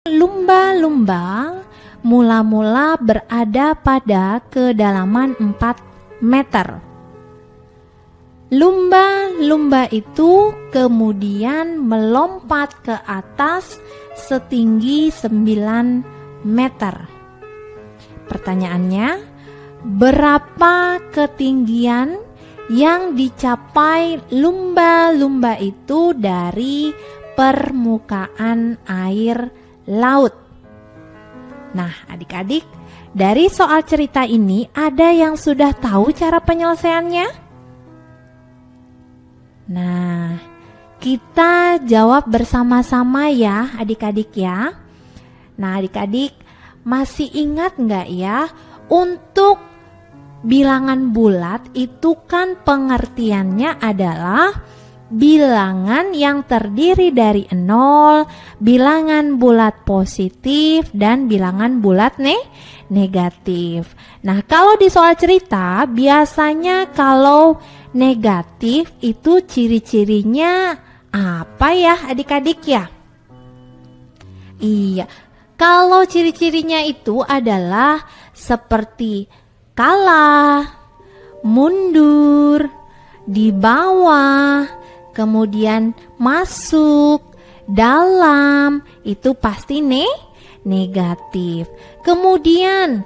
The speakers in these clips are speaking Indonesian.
Lumba-lumba mula-mula berada pada kedalaman 4 meter. Lumba-lumba itu kemudian melompat ke atas setinggi 9 meter. Pertanyaannya, berapa ketinggian yang dicapai lumba-lumba itu dari permukaan air laut? Nah, adik-adik, dari soal cerita ini ada yang sudah tahu cara penyelesaiannya? Nah, kita jawab bersama-sama ya adik-adik ya. Nah, adik-adik masih ingat nggak ya, untuk bilangan bulat itu kan pengertiannya adalah bilangan yang terdiri dari 0, bilangan bulat positif, dan bilangan bulat negatif. Nah, kalau di soal cerita biasanya kalau negatif itu ciri-cirinya apa ya adik-adik ya? Iya, kalau ciri-cirinya itu adalah seperti kalah, mundur, di bawah, kemudian masuk, dalam, itu pasti negatif. Kemudian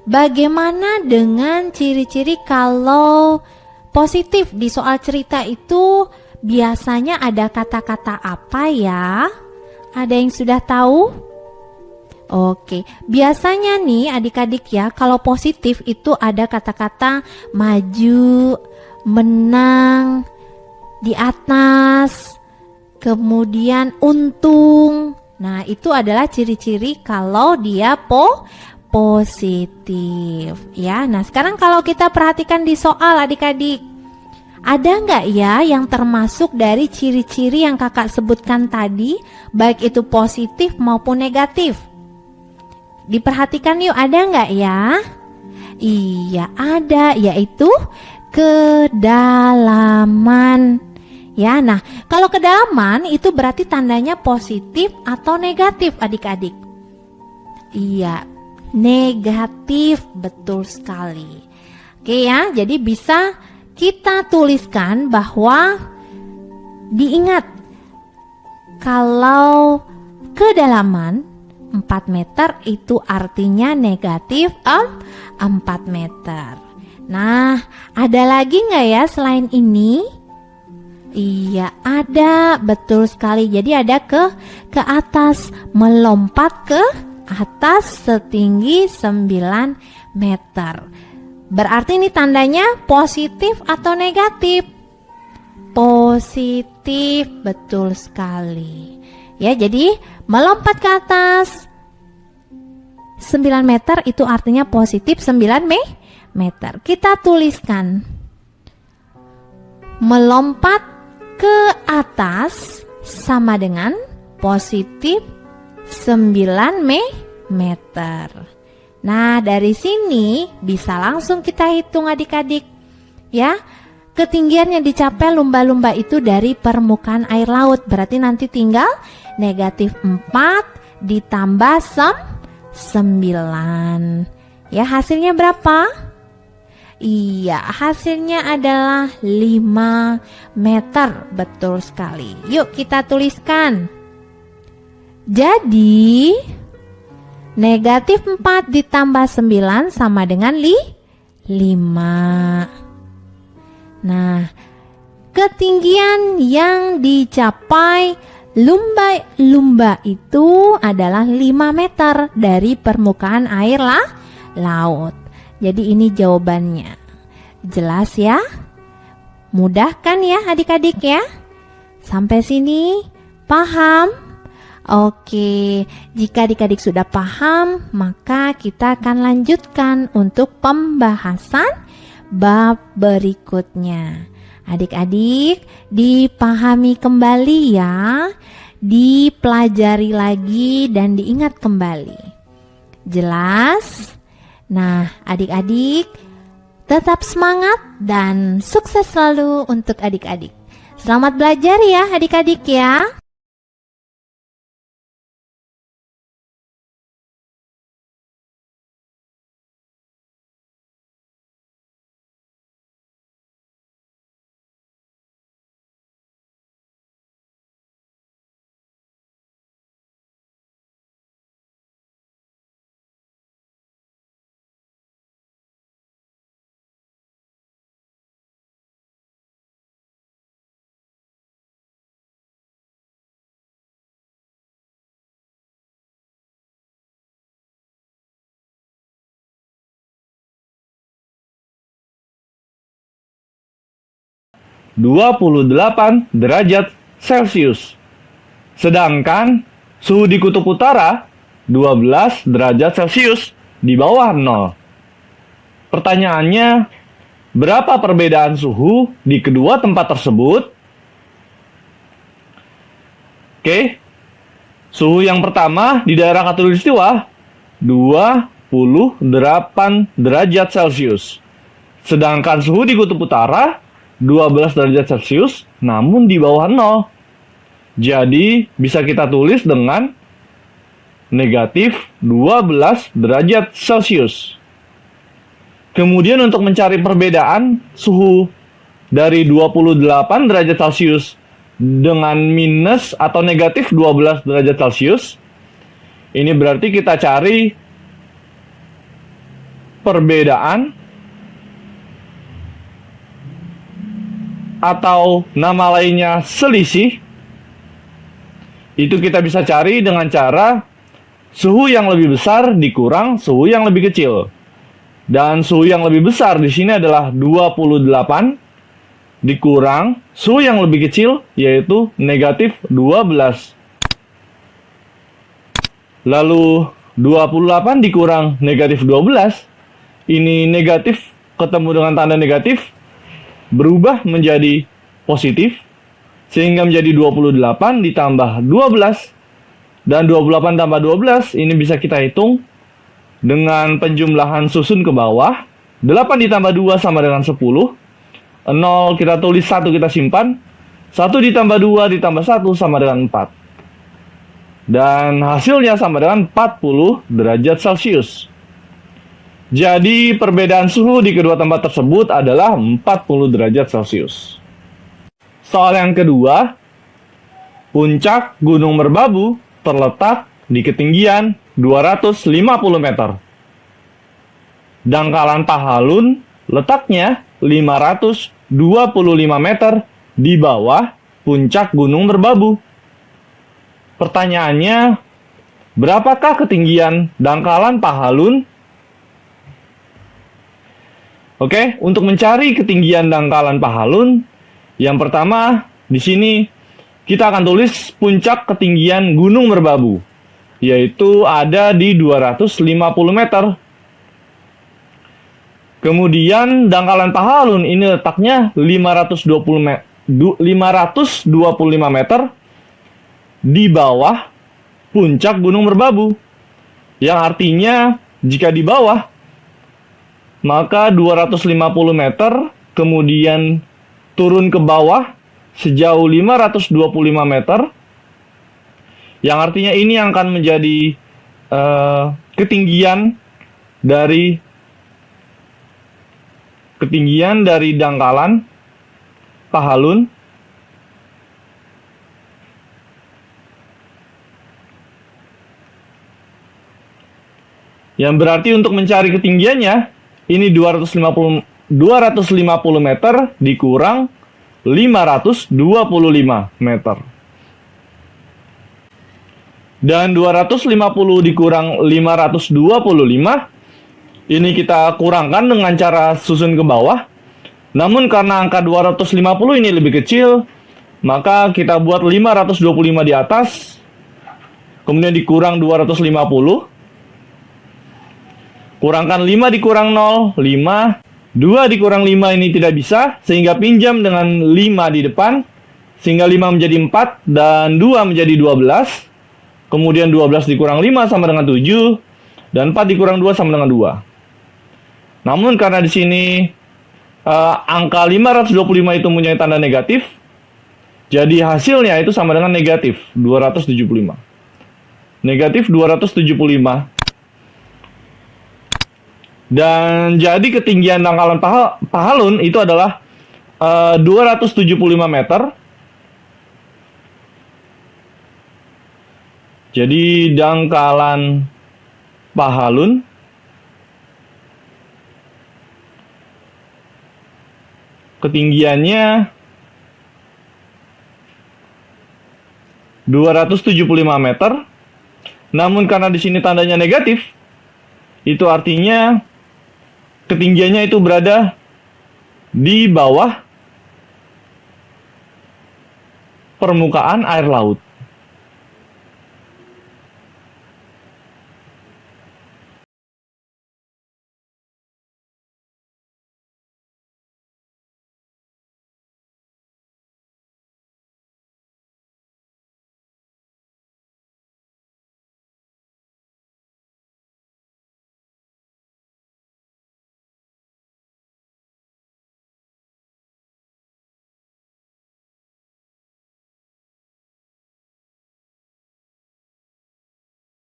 bagaimana dengan ciri-ciri kalau positif? Di soal cerita itu biasanya ada kata-kata apa ya? Ada yang sudah tahu? Oke, biasanya nih adik-adik ya, kalau positif itu ada kata-kata maju, menang, di atas, kemudian untung. Nah, itu adalah ciri-ciri kalau dia positif ya. Nah, sekarang kalau kita perhatikan di soal adik-adik, ada nggak ya yang termasuk dari ciri-ciri yang kakak sebutkan tadi, baik itu positif maupun negatif? Diperhatikan yuk, ada nggak ya? Iya, ada, yaitu kedalaman. Ya, nah kalau kedalaman itu berarti tandanya positif atau negatif adik-adik? Iya, negatif, betul sekali. Oke ya, jadi bisa kita tuliskan bahwa diingat kalau kedalaman 4 meter itu artinya negatif 4 meter. Nah, ada lagi nggak ya selain ini? Iya, ada, betul sekali. Jadi ada ke atas, melompat ke atas setinggi 9 meter. Berarti ini tandanya positif atau negatif? Positif, betul sekali. Ya, jadi melompat ke atas 9 meter itu artinya positif 9 meter. Kita tuliskan melompat ke atas sama dengan positif 9 meter. Nah, dari sini bisa langsung kita hitung adik-adik ya. Ketinggian yang dicapai lumba-lumba itu dari permukaan air laut. Berarti nanti tinggal negatif 4 ditambah 9. Ya, hasilnya berapa? Iya, hasilnya adalah 5 meter. Betul sekali. Yuk kita tuliskan. Jadi negatif 4 ditambah 9 sama dengan 5. Nah, ketinggian yang dicapai lumba-lumba itu adalah 5 meter dari permukaan air laut. Jadi ini jawabannya. Jelas ya? Mudah kan ya adik-adik ya? Sampai sini paham? Oke, jika adik-adik sudah paham, maka kita akan lanjutkan untuk pembahasan bab berikutnya. Adik-adik, dipahami kembali ya, dipelajari lagi dan diingat kembali. Jelas? Nah, adik-adik tetap semangat dan sukses selalu untuk adik-adik. Selamat belajar ya adik-adik ya. 28 derajat Celcius. Sedangkan suhu di kutub utara 12 derajat Celcius di bawah 0. Pertanyaannya, berapa perbedaan suhu di kedua tempat tersebut? Oke, suhu yang pertama di daerah Khatulistiwa 28 derajat Celcius. Sedangkan suhu di kutub utara 12 derajat Celcius namun di bawah 0. Jadi bisa kita tulis dengan negatif 12 derajat Celcius. Kemudian untuk mencari perbedaan suhu dari 28 derajat Celcius dengan minus atau negatif 12 derajat Celcius, ini berarti kita cari perbedaan atau nama lainnya selisih. Itu kita bisa cari dengan cara suhu yang lebih besar dikurang suhu yang lebih kecil. Dan suhu yang lebih besar di sini adalah 28 dikurang suhu yang lebih kecil, yaitu negatif 12. Lalu 28 dikurang negatif 12, ini negatif ketemu dengan tanda negatif, berubah menjadi positif, sehingga menjadi 28 ditambah 12. Dan 28 tambah 12 ini bisa kita hitung dengan penjumlahan susun ke bawah. 8 ditambah 2 sama dengan 10. 0 kita tulis, 1 kita simpan. 1 ditambah 2 ditambah 1 sama dengan 4. Dan hasilnya sama dengan 40 derajat Celcius. Jadi perbedaan suhu di kedua tempat tersebut adalah 40 derajat Celcius. Soal yang kedua, puncak Gunung Merbabu terletak di ketinggian 250 meter. Dangkalan Pahalun letaknya 525 meter di bawah puncak Gunung Merbabu. Pertanyaannya, berapakah ketinggian dangkalan Pahalun? Oke, untuk mencari ketinggian dangkalan Pahalun, yang pertama di sini kita akan tulis puncak ketinggian Gunung Merbabu, yaitu ada di 250 meter. Kemudian dangkalan Pahalun ini letaknya 525 meter di bawah puncak Gunung Merbabu. Yang artinya jika di bawah, maka 250 meter kemudian turun ke bawah sejauh 525 meter, yang artinya ini akan menjadi ketinggian dari dangkalan Pahalun. Yang berarti untuk mencari ketinggiannya, ini 250 meter dikurang 525 meter. Dan 250 dikurang 525, ini kita kurangkan dengan cara susun ke bawah. Namun karena angka 250 ini lebih kecil, maka kita buat 525 di atas, kemudian dikurang 250. Kurangkan 5 dikurang 0, 5. 2 dikurang 5 ini tidak bisa, sehingga pinjam dengan 5 di depan, sehingga 5 menjadi 4, dan 2 menjadi 12. Kemudian 12 dikurang 5 sama dengan 7, dan 4 dikurang 2 sama dengan 2. Namun karena di sini angka 525 itu mempunyai tanda negatif, jadi hasilnya itu sama dengan negatif 275. Negatif 275. Dan jadi ketinggian dangkalan Pahalun itu adalah 275 meter. Jadi dangkalan Pahalun ketinggiannya 275 meter. Namun karena di sini tandanya negatif, itu artinya ketinggiannya itu berada di bawah permukaan air laut.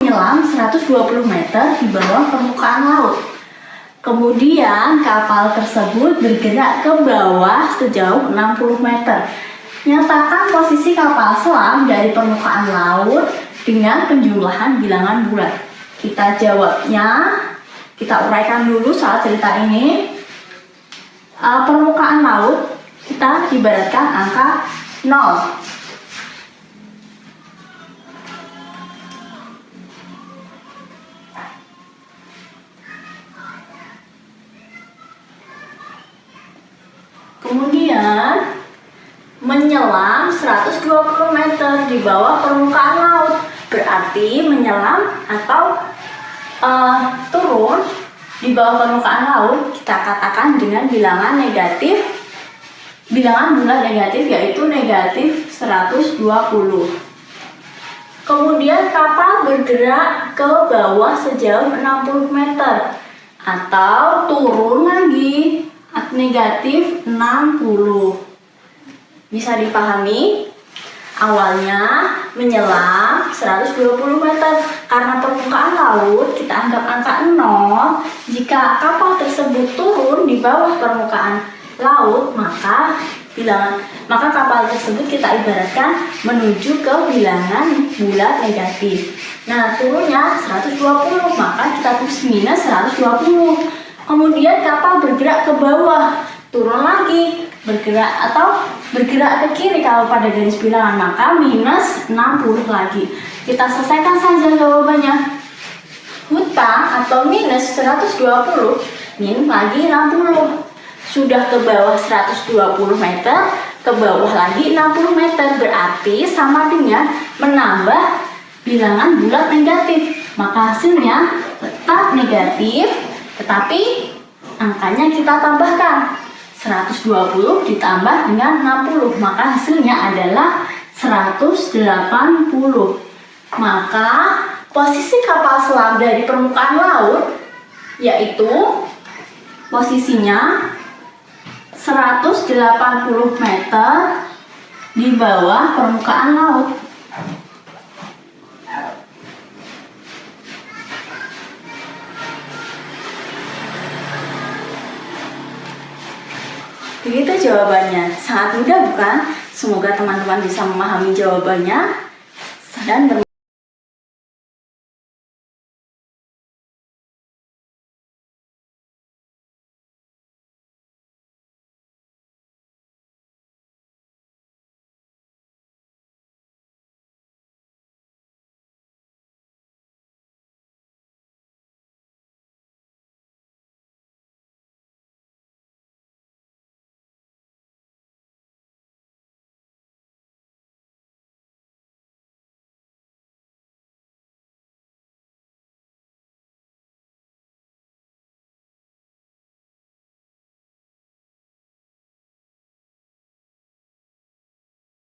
Menyelam 120 meter di bawah permukaan laut. Kemudian kapal tersebut bergerak ke bawah sejauh 60 meter. Nyatakan posisi kapal selam dari permukaan laut dengan penjumlahan bilangan bulat. Kita jawabnya, kita uraikan dulu soal cerita ini. Permukaan laut kita ibaratkan angka 0. Kemudian menyelam 120 meter di bawah permukaan laut, berarti menyelam atau turun di bawah permukaan laut kita katakan dengan bilangan negatif, bilangan bulat negatif, yaitu negatif 120. Kemudian kapal bergerak ke bawah sejauh 60 meter atau turun lagi negatif 60. Bisa dipahami? Awalnya menyelam 120 meter karena permukaan laut kita anggap angka 0. Jika kapal tersebut turun di bawah permukaan laut, maka kapal tersebut kita ibaratkan menuju ke bilangan bulat negatif. Nah, turunnya 120, maka kita tulis minus 120. Kemudian kapal bergerak ke bawah, turun lagi, bergerak ke kiri kalau pada garis bilangan, maka minus 60 lagi. Kita selesaikan saja jawabannya. Hutang atau minus 120, min lagi 60. Sudah ke bawah 120 meter, ke bawah lagi 60 meter, berarti sama dengan menambah bilangan bulat negatif. Maka hasilnya tetap negatif, tetapi angkanya kita tambahkan 120 ditambah dengan 60, maka hasilnya adalah 180. Maka posisi kapal selam dari permukaan laut yaitu posisinya 180 meter di bawah permukaan laut. Begitu jawabannya, sangat mudah bukan? Semoga teman-teman bisa memahami jawabannya dan